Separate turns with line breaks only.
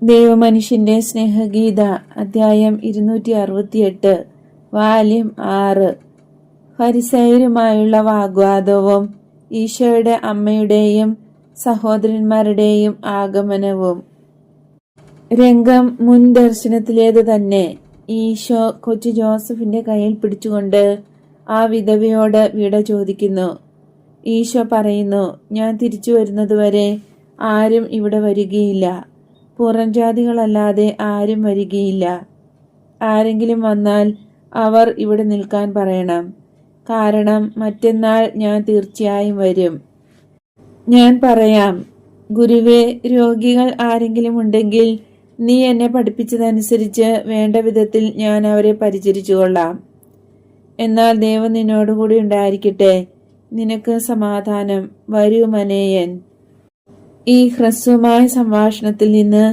ദൈവമനുഷ്യന്റെ സ്നേഹഗീത അധ്യായം 268 വാല്യം 6. ഫരിസയരുമായുള്ള വാഗ്വാദവും ഈശോയുടെ അമ്മയുടെയും സഹോദരന്മാരുടെയും ആഗമനവും. രംഗം മുൻ ദർശനത്തിലേതു തന്നെ. ഈശോ കൊച്ചു ജോസഫിന്റെ കയ്യിൽ പിടിച്ചുകൊണ്ട് ആ വിധവയോട് വിട ചോദിക്കുന്നു. ഈശോ പറയുന്നു, ഞാൻ തിരിച്ചു വരുന്നതുവരെ ആരും ഇവിടെ വരികയില്ല. പുറംജാതികളല്ലാതെ ആരും വരികയില്ല. ആരെങ്കിലും വന്നാൽ അവർ ഇവിടെ നിൽക്കാൻ പറയണം. കാരണം മറ്റന്നാൾ ഞാൻ തീർച്ചയായും വരും. ഞാൻ പറയാം, ഗുരുവേ, രോഗികൾ ആരെങ്കിലും ഉണ്ടെങ്കിൽ നീ എന്നെ പഠിപ്പിച്ചതനുസരിച്ച് വേണ്ട വിധത്തിൽ ഞാൻ അവരെ പരിചരിച്ചു കൊള്ളാം. എന്നാൽ ദൈവം നിന്നോടുകൂടി ഉണ്ടായിരിക്കട്ടെ. നിനക്ക് സമാധാനം. വരൂ മനേയൻ. ഈ ഹ്രസ്വമായ സംഭാഷണത്തിൽ നിന്ന്